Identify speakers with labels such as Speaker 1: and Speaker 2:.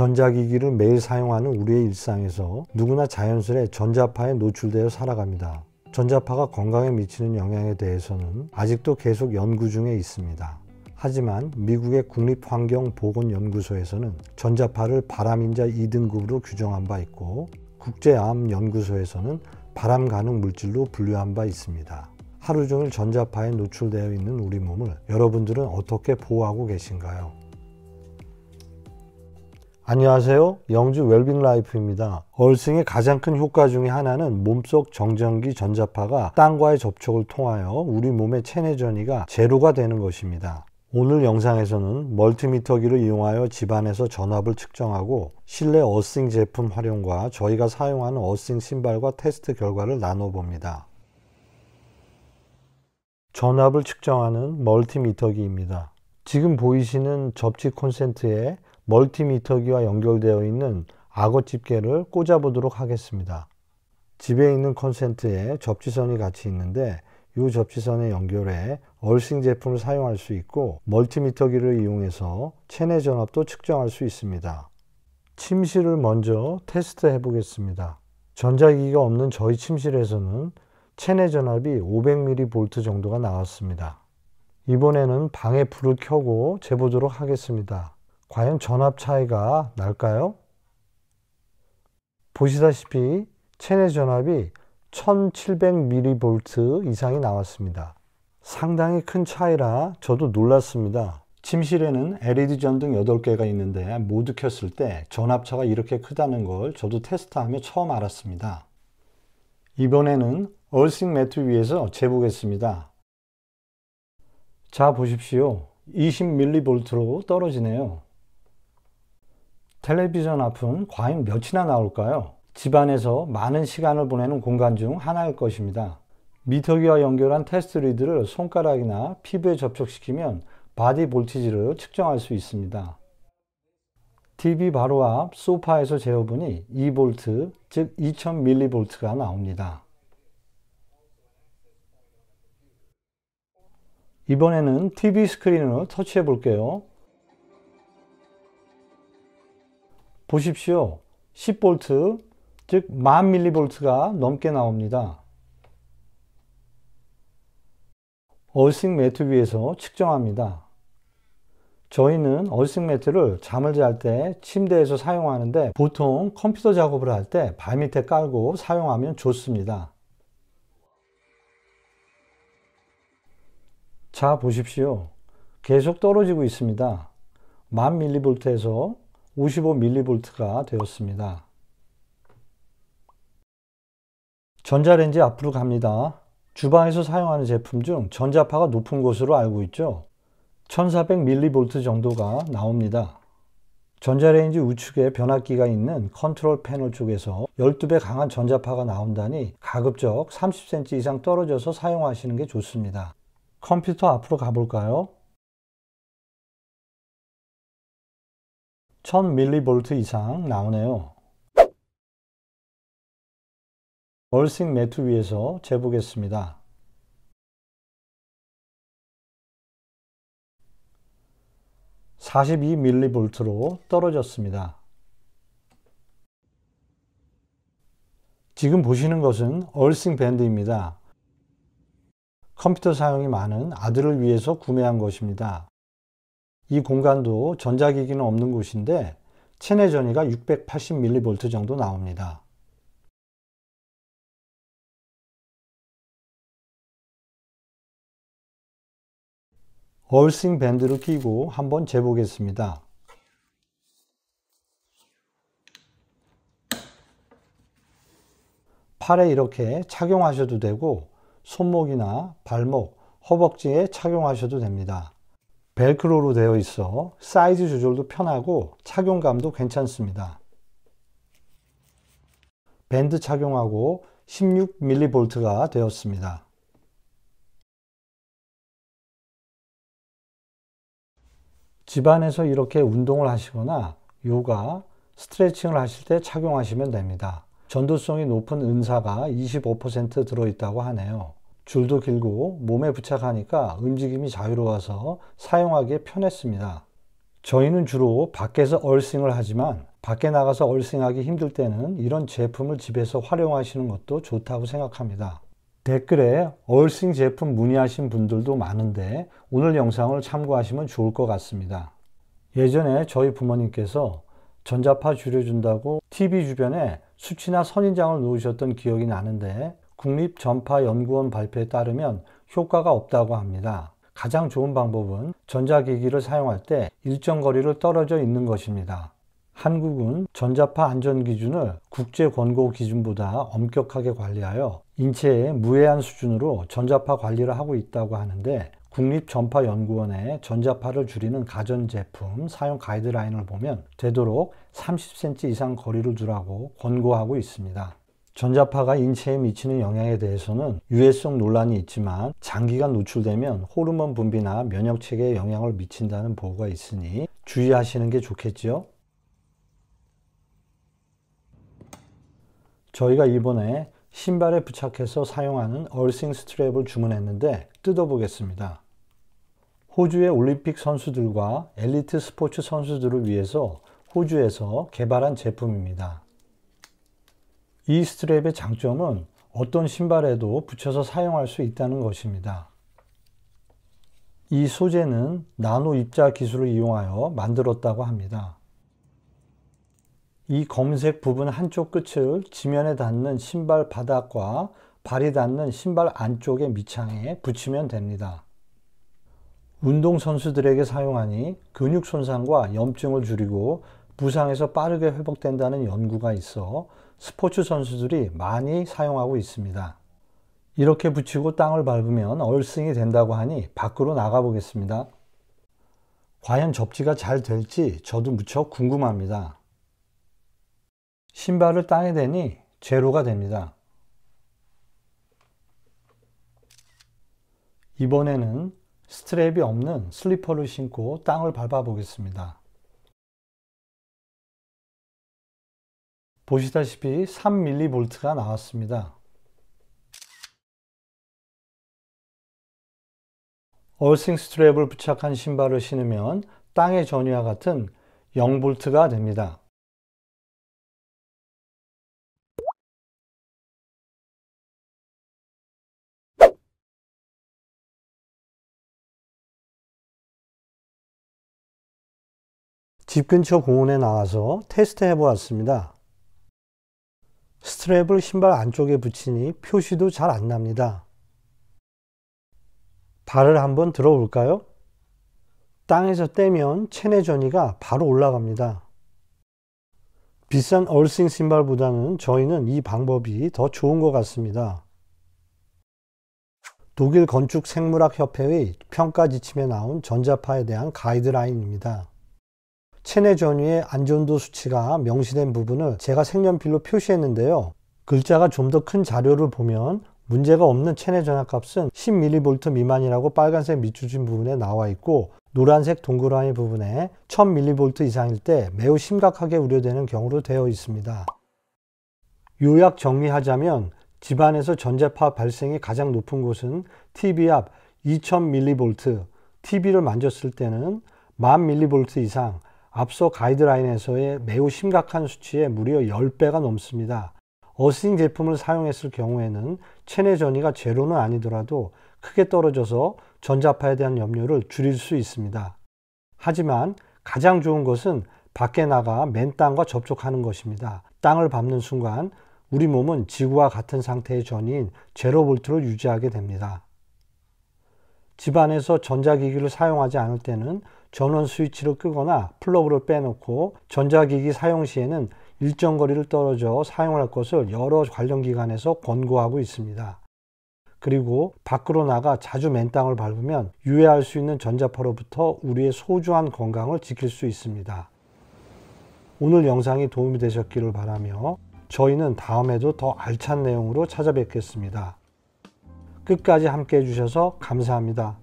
Speaker 1: 전자기기를 매일 사용하는 우리의 일상에서 누구나 자연스레 전자파에 노출되어 살아갑니다. 전자파가 건강에 미치는 영향에 대해서는 아직도 계속 연구 중에 있습니다. 하지만 미국의 국립환경보건연구소에서는 전자파를 발암인자 2등급으로 규정한 바 있고, 국제암연구소에서는 발암 가능 물질로 분류한 바 있습니다. 하루 종일 전자파에 노출되어 있는 우리 몸을 여러분들은 어떻게 보호하고 계신가요? 안녕하세요. 영주 웰빙 라이프입니다. 얼싱의 가장 큰 효과 중에 하나는 몸속 정전기 전자파가 땅과의 접촉을 통하여 우리 몸의 체내 전이가 제로가 되는 것입니다. 오늘 영상에서는 멀티미터기를 이용하여 집안에서 전압을 측정하고 실내 어싱 제품 활용과 저희가 사용하는 어싱 신발과 테스트 결과를 나눠봅니다. 전압을 측정하는 멀티미터기입니다. 지금 보이시는 접지 콘센트에 멀티미터기와 연결되어 있는 악어 집게를 꽂아보도록 하겠습니다. 집에 있는 콘센트에 접지선이 같이 있는데 이 접지선에 연결해 얼싱 제품을 사용할 수 있고, 멀티미터기를 이용해서 체내 전압도 측정할 수 있습니다. 침실을 먼저 테스트 해 보겠습니다. 전자기기가 없는 저희 침실에서는 체내 전압이 500mV 정도가 나왔습니다. 이번에는 방에 불을 켜고 재보도록 하겠습니다. 과연 전압 차이가 날까요? 보시다시피 체내 전압이 1700mV 이상이 나왔습니다. 상당히 큰 차이라 저도 놀랐습니다. 침실에는 LED 전등 8개가 있는데 모두 켰을 때 전압차가 이렇게 크다는 걸 저도 테스트하며 처음 알았습니다. 이번에는 얼싱 매트 위에서 재보겠습니다. 자, 보십시오. 20mV로 떨어지네요. 텔레비전 앞은 과연 몇이나 나올까요? 집안에서 많은 시간을 보내는 공간 중 하나일 것입니다. 미터기와 연결한 테스트 리드를 손가락이나 피부에 접촉시키면 바디 볼티지를 측정할 수 있습니다. TV 바로 앞 소파에서 재어보니 2V, 즉 2000mV가 나옵니다. 이번에는 TV 스크린을 터치해 볼게요. 보십시오. 10V, 즉 10,000mV가 넘게 나옵니다. 얼싱 매트 위에서 측정합니다. 저희는 얼싱 매트를 잠을 잘 때 침대에서 사용하는데, 보통 컴퓨터 작업을 할 때 발밑에 깔고 사용하면 좋습니다. 자, 보십시오. 계속 떨어지고 있습니다. 10,000mV에서 55mV가 되었습니다. 전자레인지 앞으로 갑니다. 주방에서 사용하는 제품 중 전자파가 높은 것으로 알고 있죠. 1400mV 정도가 나옵니다. 전자레인지 우측에 변압기가 있는 컨트롤 패널 쪽에서 12배 강한 전자파가 나온다니 가급적 30cm 이상 떨어져서 사용하시는 게 좋습니다. 컴퓨터 앞으로 가볼까요? 1000mV 이상 나오네요. 얼싱 매트 위에서 재보겠습니다. 42mV로 떨어졌습니다. 지금 보시는 것은 얼싱 밴드입니다. 컴퓨터 사용이 많은 아들을 위해서 구매한 것입니다. 이 공간도 전자기기는 없는 곳인데 체내 전이가 680mV 정도 나옵니다. 얼싱 밴드를 끼고 한번 재보겠습니다. 팔에 이렇게 착용하셔도 되고, 손목이나 발목, 허벅지에 착용하셔도 됩니다. 벨크로로 되어 있어 사이즈 조절도 편하고 착용감도 괜찮습니다. 밴드 착용하고 16mV가 되었습니다. 집안에서 이렇게 운동을 하시거나 요가, 스트레칭을 하실 때 착용하시면 됩니다. 전도성이 높은 은사가 25% 들어있다고 하네요. 줄도 길고 몸에 부착하니까 움직임이 자유로워서 사용하기에 편했습니다. 저희는 주로 밖에서 얼싱을 하지만 밖에 나가서 얼싱하기 힘들 때는 이런 제품을 집에서 활용하시는 것도 좋다고 생각합니다. 댓글에 얼싱 제품 문의하신 분들도 많은데 오늘 영상을 참고하시면 좋을 것 같습니다. 예전에 저희 부모님께서 전자파 줄여준다고 TV 주변에 수치나 선인장을 놓으셨던 기억이 나는데 국립전파연구원 발표에 따르면 효과가 없다고 합니다. 가장 좋은 방법은 전자기기를 사용할 때 일정 거리를 떨어져 있는 것입니다. 한국은 전자파 안전 기준을 국제 권고 기준보다 엄격하게 관리하여 인체에 무해한 수준으로 전자파 관리를 하고 있다고 하는데 국립전파연구원의 전자파를 줄이는 가전제품 사용 가이드라인을 보면 되도록 30cm 이상 거리를 두라고 권고하고 있습니다. 전자파가 인체에 미치는 영향에 대해서는 유해성 논란이 있지만 장기간 노출되면 호르몬 분비나 면역체계에 영향을 미친다는 보고가 있으니 주의하시는 게 좋겠죠. 저희가 이번에 신발에 부착해서 사용하는 얼싱 스트랩을 주문했는데 뜯어보겠습니다. 호주의 올림픽 선수들과 엘리트 스포츠 선수들을 위해서 호주에서 개발한 제품입니다. 이 스트랩의 장점은 어떤 신발에도 붙여서 사용할 수 있다는 것입니다. 이 소재는 나노 입자 기술을 이용하여 만들었다고 합니다. 이 검은색 부분 한쪽 끝을 지면에 닿는 신발 바닥과 발이 닿는 신발 안쪽의 밑창에 붙이면 됩니다. 운동선수들에게 사용하니 근육 손상과 염증을 줄이고 부상에서 빠르게 회복된다는 연구가 있어 스포츠 선수들이 많이 사용하고 있습니다. 이렇게 붙이고 땅을 밟으면 얼싱이 된다고 하니 밖으로 나가 보겠습니다. 과연 접지가 잘 될지 저도 무척 궁금합니다. 신발을 땅에 대니 제로가 됩니다. 이번에는 스트랩이 없는 슬리퍼를 신고 땅을 밟아 보겠습니다. 보시다시피 3mV가 나왔습니다. 얼싱 스트랩을 부착한 신발을 신으면 땅의 전위와 같은 0V가 됩니다. 집 근처 공원에 나와서 테스트 해보았습니다. 스트랩을 신발 안쪽에 붙이니 표시도 잘 안 납니다. 발을 한번 들어볼까요? 땅에서 떼면 체내 전위가 바로 올라갑니다. 비싼 얼싱 신발보다는 저희는 이 방법이 더 좋은 것 같습니다. 독일 건축생물학협회의 평가 지침에 나온 전자파에 대한 가이드라인입니다. 체내 전위의 안전도 수치가 명시된 부분을 제가 색연필로 표시했는데요. 글자가 좀 더 큰 자료를 보면 문제가 없는 체내 전압값은 10mV 미만이라고 빨간색 밑줄진 부분에 나와 있고 노란색 동그라미 부분에 1000mV 이상일 때 매우 심각하게 우려되는 경우로 되어 있습니다. 요약 정리하자면 집안에서 전자파 발생이 가장 높은 곳은 TV 앞 2000mV, TV를 만졌을 때는 10,000mV 이상, 앞서 가이드라인에서의 매우 심각한 수치에 무려 10배가 넘습니다. 어싱 제품을 사용했을 경우에는 체내 전위가 제로는 아니더라도 크게 떨어져서 전자파에 대한 염려를 줄일 수 있습니다. 하지만 가장 좋은 것은 밖에 나가 맨 땅과 접촉하는 것입니다. 땅을 밟는 순간 우리 몸은 지구와 같은 상태의 전위인 제로볼트를 유지하게 됩니다. 집안에서 전자기기를 사용하지 않을 때는 전원 스위치를 끄거나 플러그를 빼놓고 전자기기 사용 시에는 일정 거리를 떨어져 사용할 것을 여러 관련 기관에서 권고하고 있습니다. 그리고 밖으로 나가 자주 맨 땅을 밟으면 유해할 수 있는 전자파로부터 우리의 소중한 건강을 지킬 수 있습니다. 오늘 영상이 도움이 되셨기를 바라며 저희는 다음에도 더 알찬 내용으로 찾아뵙겠습니다. 끝까지 함께 해주셔서 감사합니다.